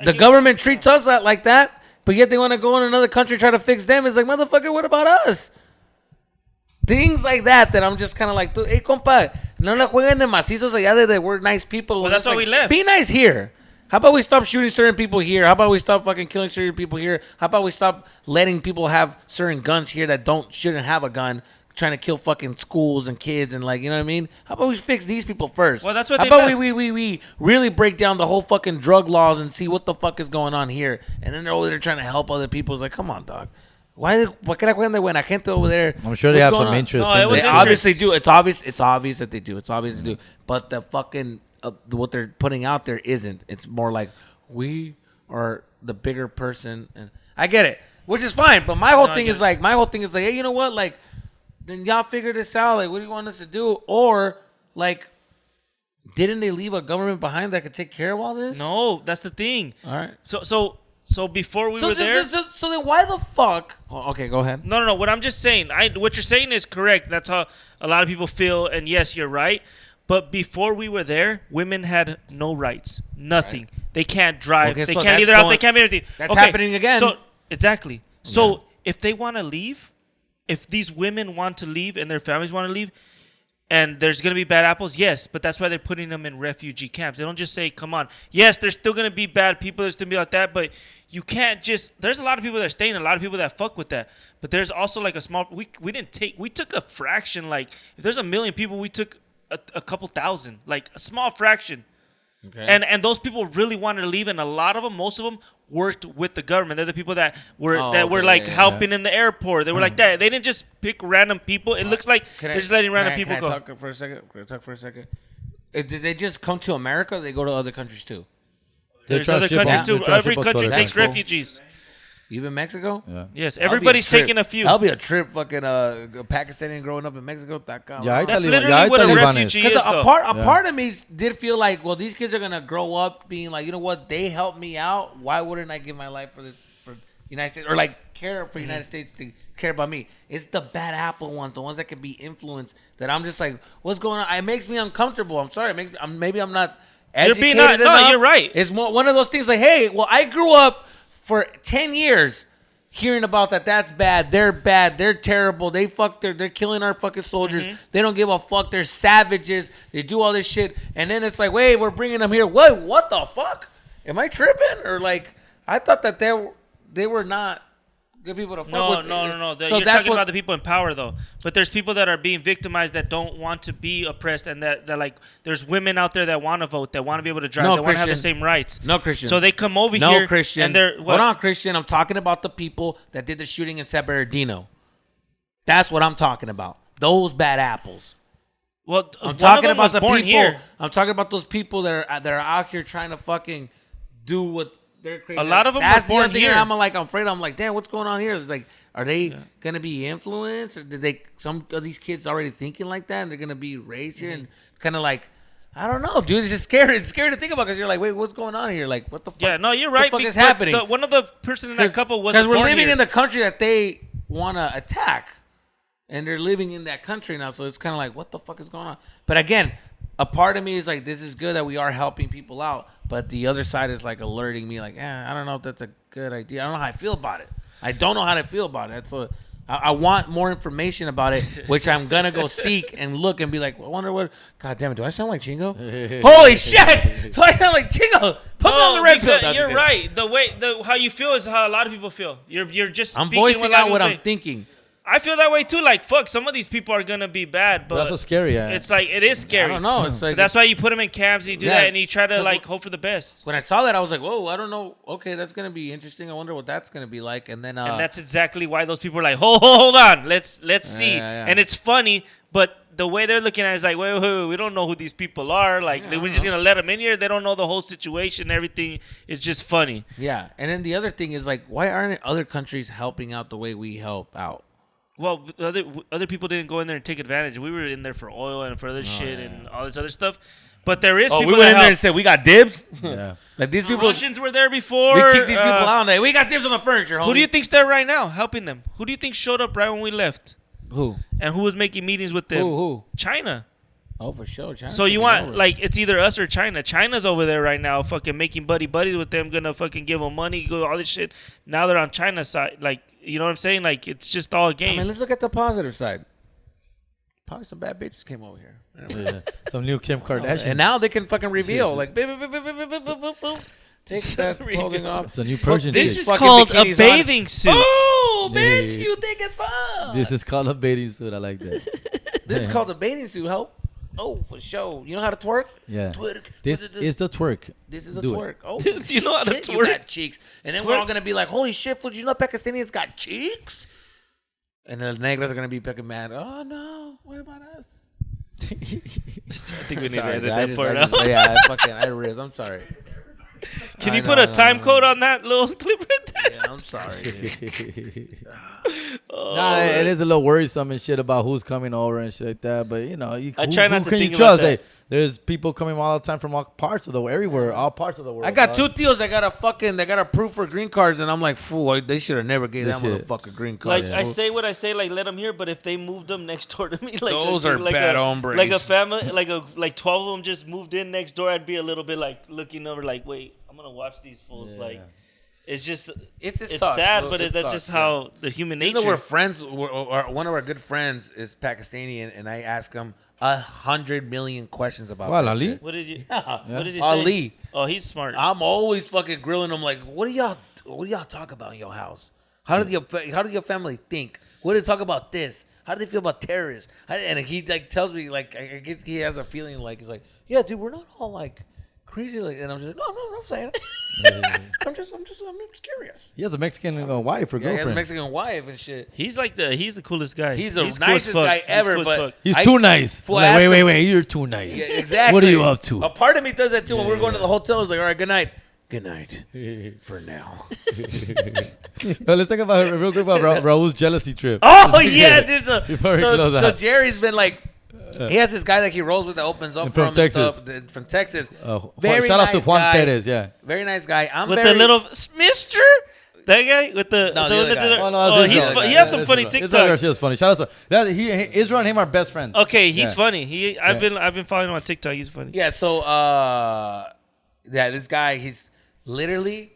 The government treats us like that, but yet they want to go in another country and try to fix them. It's like, motherfucker, what about us? Things like that I'm just kind of like, hey, compa, no la jueguen de macizos allá de we're nice people. Well, that's why we left. Be nice here. How about we stop shooting certain people here? How about we stop fucking killing certain people here? How about we stop letting people have certain guns here that shouldn't have a gun? Trying to kill fucking schools and kids and like, you know what I mean? How about we fix these people first? Well, that's what How they about left. we really break down the whole fucking drug laws and see what the fuck is going on here? And then they're over there trying to help other people. It's like, come on, dog. Why que la cuentan de buena gente over there? I'm sure they What's have going some on? interest. No, in it was this. They interest. obviously do. It's obvious that they do. It's obvious they do. But the fucking what they're putting out there isn't. It's more like we are the bigger person, and I get it, which is fine. But my whole thing is like, hey, you know what? Like, then y'all figure this out. Like, what do you want us to do? Or like, didn't they leave a government behind that could take care of all this? No, that's the thing. All right. So before we were there. So then why the fuck? Oh, okay, go ahead. No. What I'm just saying, what you're saying is correct. That's how a lot of people feel, and yes, you're right. But before we were there, women had no rights, nothing. Right. They can't drive. Okay, they so can't leave their house. They can't be anything. That's happening again. So exactly. So if they want to leave, if these women want to leave and their families want to leave, and there's going to be bad apples, yes, but that's why they're putting them in refugee camps. They don't just say, come on. Yes, there's still going to be bad people. There's going to be like that, but you can't just – there's a lot of people that are staying, a lot of people that fuck with that. But there's also like a small – we took a fraction. Like if there's 1 million people, we took a couple thousand, like a small fraction. Okay. And those people really wanted to leave, and a lot of them, most of them, worked with the government. They're the people that were helping in the airport. They were like that. They didn't just pick random people. It looks like they're just letting random people go. Can I talk for a second? Did they just come to America? Or they go to other countries too. There's other countries too. Every country takes refugees. Even Mexico? Yeah. Yes, everybody's taking a few. That'll be a trip, fucking Pakistani growing up in Mexico. Yeah, that's literally what a refugee is. Because a part of me did feel like, well, these kids are gonna grow up being like, you know what, they helped me out. Why wouldn't I give my life for the United States, or like care for the United States to care about me? It's the bad apple ones, the ones that can be influenced. That I'm just like, what's going on? It makes me uncomfortable. I'm sorry. It makes me, maybe I'm not educated enough. No, you're right. It's one of those things like, hey, well, I grew up for 10 years hearing about that's bad, they're terrible, they're killing our fucking soldiers, they don't give a fuck, they're savages, they do all this shit, and then it's like, wait, we're bringing them here. What the fuck? Am I tripping? Or like, I thought that they were not good people to fuck with. No. So You're talking about the people in power, though. But there's people that are being victimized that don't want to be oppressed, and that like there's women out there that want to vote, that want to be able to drive, that want to have the same rights. No, Christian. So they come over here. No, Christian. And they're hold on, Christian. I'm talking about the people that did the shooting in San Bernardino. That's what I'm talking about. Those bad apples. Well, I'm talking about the people. Here. I'm talking about those people that are out here trying to fucking do what they're crazy. A lot of them That's were born the other thing. here. I'm afraid. I'm like, damn, what's going on here? It's like, are they gonna be influenced, or did some of these kids already thinking like that, and they're gonna be raised here and kind of like, I don't know, dude. It's just scary. It's scary to think about because you're like, wait, what's going on here? Like, what the fuck? Yeah, no, you're right. What the fuck is happening? One of the person in that couple was because we're born living here. in the country that they want to attack, and they're living in that country now. So it's kind of like, what the fuck is going on? But again, a part of me is like, this is good that we are helping people out, but the other side is like alerting me, like, I don't know if that's a good idea. I don't know how I feel about it. I don't know how to feel about it. I want more information about it, which I'm gonna go seek and look and be like, I wonder what. God damn it, do I sound like Chingo? Holy shit! Do I sound like Chingo? Put me on the red pill. You're right. How you feel is how a lot of people feel. You're just. I'm speaking voicing out what I'm I'm thinking. I feel that way too. Like, fuck, some of these people are gonna be bad, but That's what's scary. Yeah. it's like it is scary. I don't know. It's like But that's why you put them in camps. You do Yeah. that, and you try to 'Cause like hope for the best. when I saw that, I was like, whoa, I don't know. Okay, that's gonna be interesting. I wonder what that's gonna be like. And then And that's exactly why those people are like, hold on, let's see. yeah. And it's funny, but the way they're looking at it is like, wait, we don't know who these people are. Like, we're just gonna let them in here. They don't know the whole situation. Everything. It's just funny. yeah. And then the other thing is like, why aren't other countries helping out the way we help out? Well, other people didn't go in there and take advantage. We were in there for oil and for other shit and all this other stuff. But there is people we went that in there help. and said we got dibs. yeah. Like these The people, Russians were there before. we kicked these people out. And we got dibs on the furniture. Homie. Who do you think's there right now helping them? Who do you think showed up right when we left? Who? And who was making meetings with them? Who? China. Oh, for sure. China's So you taking want over. like it's either us or China. China's over there right now, fucking making buddies with them, gonna fucking give them money, go all this shit. Now they're on China's side, like you know what I'm saying? Like it's just all a I game. mean, let's look at the positive side. Probably some bad bitches came over here. Yeah. Some new Kim Kardashian. And now they can fucking reveal like, boop, boop, boop, boop, boop, boop, boop, boop. Take that clothing off. It's a new Persian This shit. This is fucking called a bikinis on. bathing suit. Oh, bitch, Yeah. you think it's fun? This is called a bathing suit. I like that. This is called a bathing suit, help. Oh, for sure. You know how to twerk? Yeah. Twerk. This is the twerk. This is a Do it. twerk. Oh, You know how to shit, You twerk? got cheeks. And then we're all going to be like, holy shit, fool, did you know Pakistanians got cheeks? And the negras are going to be fucking mad. Oh, no. What about us? I think we need to Sorry, edit I that part out. yeah, I ripped. I'm sorry. Can you put a time code on that little clip right there? Yeah, I'm sorry. Nah, it is a little worrisome and shit about who's coming over and shit like that. But you know, I try not who to can think you about trust? that. Hey, there's people coming all the time from all parts of the world, everywhere, all parts of the world. I got dog. two tios that got approved for green cards, and I'm like, fool, they should have never gave This that shit. motherfucker green card. Like I say what I say, like let them hear. But if they moved them next door to me, like Those are bad hombres. Like a family, like 12 of them just moved in next door. I'd be a little bit like looking over, like wait, I'm gonna watch these fools. Yeah. Like it's just It's sad, sucks. but It that's sucks, just yeah. how the human Even nature. though we're friends, one of our good friends is Pakistani, and I ask him 100 million questions about What, that Ali? shit. What did you? Yeah. What does he say? Ali. Oh, he's smart. I'm always fucking grilling him like, what do y'all talk about in your house? How do your family think? What do they talk about this? How do they feel about terrorists? And he like tells me like I guess he has a feeling like he's like, yeah, dude, we're not all like crazy like, and I'm just like, no, I'm not saying it. I'm just curious. He has a Mexican wife or Yeah, he has a girlfriend. Mexican wife and shit. He's the coolest guy. He's the cool as nicest fuck. guy He's ever, cool as but fuck. He's I- too nice. Fool, Like, ask him- wait, you're too nice. Yeah, exactly. What are you up to? A part of me does that too. When we're going to the hotel, it's like, all right, good night. Good night. For now. Well, let's talk about real quick about Raul's jealousy trip. Oh yeah, dude. So, Before we close so out. Jerry's been like, he has this guy that he rolls with that opens up And for from him Texas. and stuff, from Texas. Shout out to Juan guy. Perez, yeah. Very nice guy. I'm With very, the little Mister, that guy with the No, the one other that guy. did it- Oh, no, that's he's Israel. he has some That's funny Israel. Israel TikToks. Garcia's funny. Shout out to that. Israel and him are best friends. Okay, he's Yeah. funny. I've been following him on TikTok. He's funny. Yeah. So yeah, this guy, he's literally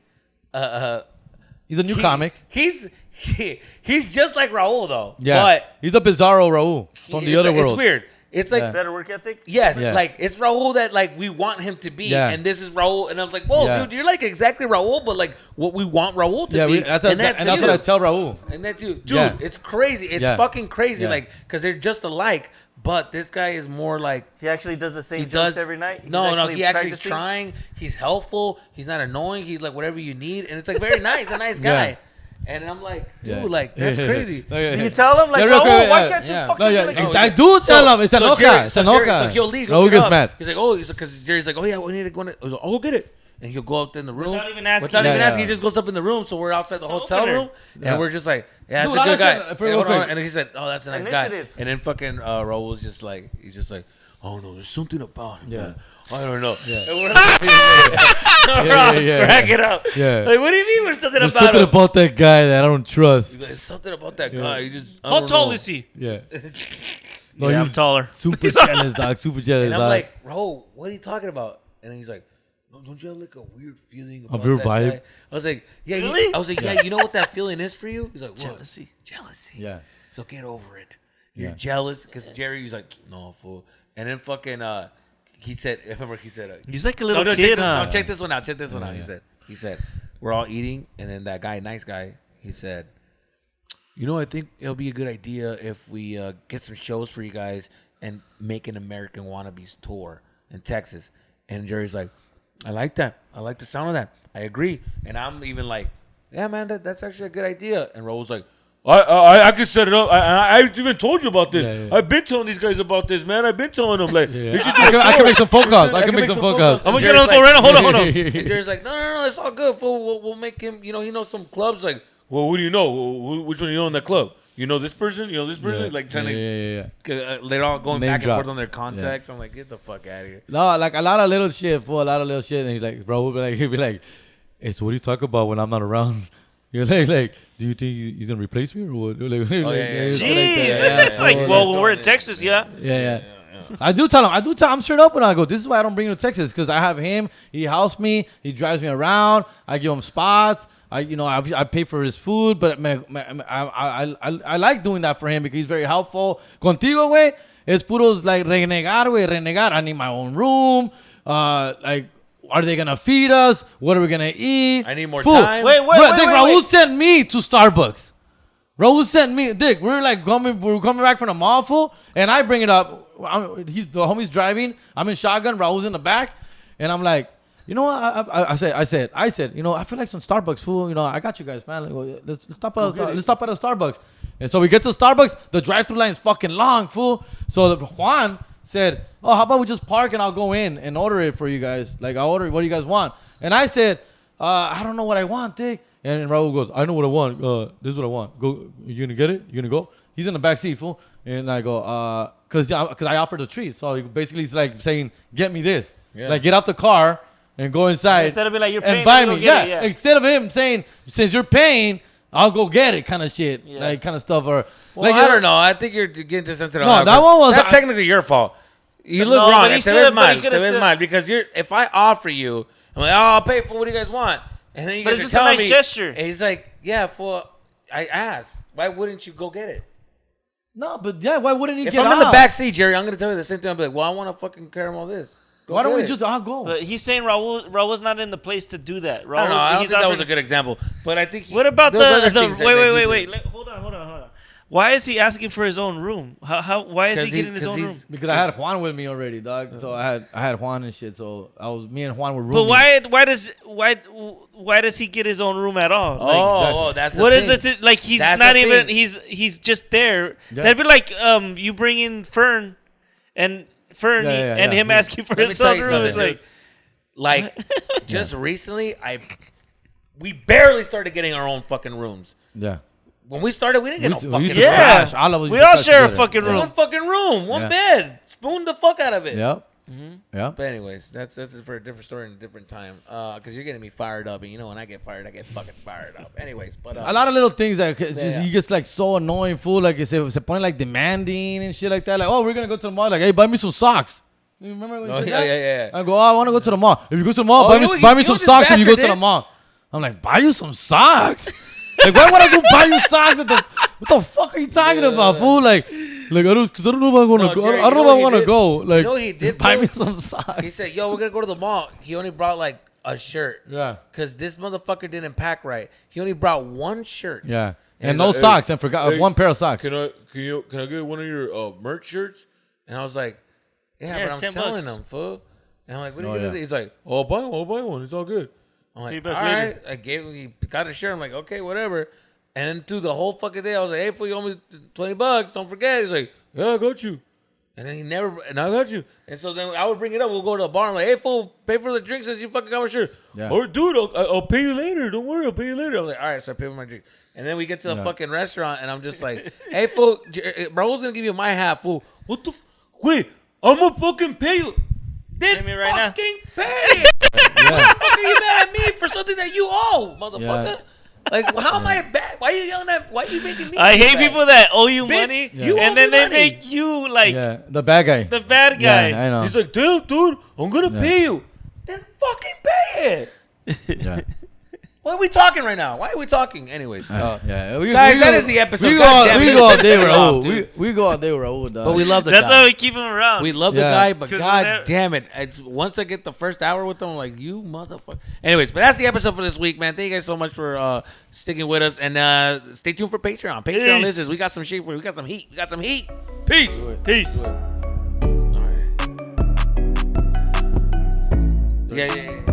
He's a new comic. He's just like Raul though. Yeah, But he's the bizarro Raul from the other world. It's weird. It's like Yeah. Better work ethic. yes, Yeah. like it's Raul that like we want him to be, Yeah. and this is Raul, and I was like, whoa, Yeah. dude, you're like exactly Raul, but like what we want Raul to Yeah, be. that's and that's you. what I tell Raul. And that's you, dude. Yeah. It's crazy. It's Yeah. fucking crazy. Yeah. Like because they're just alike, but this guy is more like. He actually does the same He jokes does every night. He's No, he actually practicing. trying. He's helpful. He's not annoying. He's like whatever you need, and it's like very nice. A nice guy. Yeah. And I'm like, dude, Yeah. like that's crazy. No, yeah, Do yeah. you tell him like, Yeah, real Raul, quick, why yeah, can't you yeah. fucking No, yeah, be like I do tell him. It's So Jerry, so enoja. he'll leave. Raul He'll gets get mad. up. He's like, oh, because Jerry's like, oh yeah, we need to go in. Oh, go get it. And he'll go up in the room Without even asking. Without even Yeah, asking, yeah. he just goes up in the room. So we're outside the It's an hotel opener. room, Yeah. and we're just like, yeah, that's Dude, a good guy. honestly, for And real hold on, quick. and he said, oh, that's a nice guy. Initiative. And then fucking Raul was just like, he's just like, oh no, there's something about him. Yeah. Man. I don't know. Yeah. And we're like, crack it up. Yeah. Like, what do you mean there's something There's about something him? about that guy that I don't trust. He's like, something about that guy. He just, I How don't tall know. is he? Yeah. Yeah, I'm he's taller. super jealous, dog. Super jealous, And I'm dog. like, Raul, what are you talking about? And he's like, don't you have like a weird feeling A about weird that vibe? guy? I was like, yeah. Really? I was like, yeah. You know what that feeling is for you? He's like, what? Jealousy. Jealousy. Yeah. So get over it. You're Yeah. jealous because Jerry was like, no, fool. And then fucking, he said, I remember he said, He's like a little check kid, this, huh? no, check this one out. Check this one out. Yeah. He said, we're all eating, and then that guy, nice guy, he said, you know, I think it'll be a good idea if we get some shows for you guys and make an American Wannabes tour in Texas. And Jerry's like, I like that. I like the sound of that. I agree. And I'm even like, yeah, man, that's actually a good idea. And Raul's like, I can set it up. I even told you about this. Yeah. I've been telling these guys about this, man. I've been telling them like, Yeah. they should I can make some phone calls. I can make some phone calls. I'm gonna Jerry's get on the phone right now. Hold on. And Jerry's like, no, it's all good. Fool. We'll make him. You know, he knows some clubs. Like, well, who do you know? Which one do you know in that club? You know this person. You know this person. Yeah. Like trying Yeah. to. They're all going Name back drop. and forth on their contacts. I'm like, get the fuck out of here. No, like a lot of little shit, fool. A lot of little shit. And he's like, bro, he'll be like, hey, so what do you talk about when I'm not around? You're like, do you think he's gonna replace me or what? Like, yeah. Jeez, yeah, it's like, fool, well, when we're in Texas, yeah. Yeah. I do tell him. I'm straight up when I go. This is why I don't bring him to Texas because I have him. He helps me. He drives me around. I give him spots. I pay for his food. But man, I like doing that for him because he's very helpful. Contigo, güey, es puros like renegar. I need my own room. Like, are they gonna feed us? What are we gonna eat? I need more Fool. time. Wait, Dick, Raul sent me to Starbucks. Raul sent me, Dick. We're coming back from the mall, fool, and I bring it up. The homie's driving. I'm in shotgun. Raul's in the back, and I'm like, you know what? I said, you know, I feel like some Starbucks, fool. You know, I got you guys, man. Let's stop at a Starbucks. And so we get to Starbucks. The drive-through line is fucking long, fool. So Juan said, oh, how about we just park and I'll go in and order it for you guys. Like, I'll order it. What do you guys want? And I said, I don't know what I want, Dick. And Raul goes, I know what I want. This is what I want. Go. You gonna get it? You gonna go? He's in the back seat, fool. And I go, cause I offered a treat. So basically, he's like saying, get me this. Yeah. Like, get out the car and go inside. Instead of being like, you're paying, and buy me. yeah. Instead of him saying, since you're paying, I'll go get it, kind of shit, like kind of stuff. Or well, like, I don't know. I think you're getting too sensitive. No, that one was that's technically your fault. You look No, wrong. but he Te still- ves but he mal. could've Te ves still- mal. Because if I offer you, I'm like, oh, I'll pay for what do you guys want, and then you But guys it's are just a telling nice me, gesture. and he's like, yeah, I asked, why wouldn't you go get it? No, but yeah, why wouldn't he If get I'm out? in the back seat, Jerry, I'm gonna tell you the same thing. I'll be like, well, I want a fucking caramel this. Go Why don't get we it. just? I'll go. But he's saying Raul's not in the place to do that. Raul, I don't know. I don't he's think that was offering- a good example, but I think. What about there's other the things that wait? he did. Hold on. Why is he asking for his own room? Why is he getting his own room? Because I had Juan with me already, dog. So I had Juan and shit. So me and Juan were roomies. But why does he get his own room at all? Oh, that's the what is thing. this? Like he's That's not the even. thing. He's just there. Yeah. That'd be like you bring in Fern and him asking for Let me his tell own you room. something, It's dude. like Just recently, we barely started getting our own fucking rooms. Yeah. When we started, we didn't get no We fucking used to room. Yeah. crash. All of us we used to all crash share a together. fucking Yeah. room. One fucking room, one Yeah. bed. Spoon the fuck out of it. Yep. Mm-hmm. Yeah. But anyways, that's for a different story and a different time. Because you're getting me fired up, and you know when I get fired, I get fucking fired up. Anyways, but A lot of little things that just, Yeah. you get like so annoying, fool. Like se pone like demanding and shit like that. Like, oh, we're gonna go to the mall. Like, hey, buy me some socks. You remember when you said that? yeah. I go, oh, I want to go to the mall. If you go to the mall, Oh, buy you know me what- buy you me know some what this socks if you go bastard to the did? mall. I'm like, buy you some socks? Like, why would I go buy you socks? What the fuck are you talking about, fool? Like I don't know if I'm gonna No, go. Jerry, I don't know you if know I what want he to did? go. Like, You know what he did, buy bro? me some socks. He said, "Yo, we're gonna go to the mall." He only brought like a shirt. Yeah. Cause this motherfucker didn't pack right. He only brought one shirt. Yeah. And And he's no like, hey, socks and forgot hey, one pair of socks. Can I get one of your merch shirts? And I was like, yeah, Yeah, but I'm $10. selling them, fool. And I'm like, what are Oh, you gonna yeah. do? He's like, oh, I'll buy one. It's all good. I'm like, Pay all back right. I gave him. He got a shirt. I'm like, okay, whatever. And then through the whole fucking day, I was like, hey, fool, you owe me $20. Don't forget. He's like, yeah, I got you. And then I got you. And so then I would bring it up. We'll go to the bar. I'm like, hey, fool, pay for the drinks since you fucking got my shirt. Yeah. Or, dude, I'll pay you later. Don't worry, I'll pay you later. I'm like, all right, so I pay for my drink. And then we get to the Yeah. fucking restaurant, and I'm just like, hey, fool, Raul's going to give you my half, fool. What the wait, I'm going to fucking pay you. Then Pay me right now. fucking pay. Why the fuck are you mad at me for something that you owe, motherfucker? Yeah. Like, how am I bad? Why are you yelling at? Why are you making me? I feel hate bad? people that owe you Bitch, money, you owe and then me they money. make you like Yeah. The bad guy. the bad guy. Yeah, I know. He's like, dude, I'm gonna Yeah. pay you. then fucking pay it. Yeah. Why are we talking right now? Why are we talking? Anyways. Yeah. Guys, that is the episode. We God damn it, go all day with off, Raul. dude. We go all day with Raul, dog. But we love the That's guy. why we keep him around. We love the Yeah. guy, but 'Cause god damn it. Once I get the first hour with him, I'm like, you motherfucker. Anyways, but that's the episode for this week, man. Thank you guys so much for sticking with us. And stay tuned for Patreon. Patreon Peace. listens. We got some shit for you. We got some heat. Peace. Peace. All right. Yeah.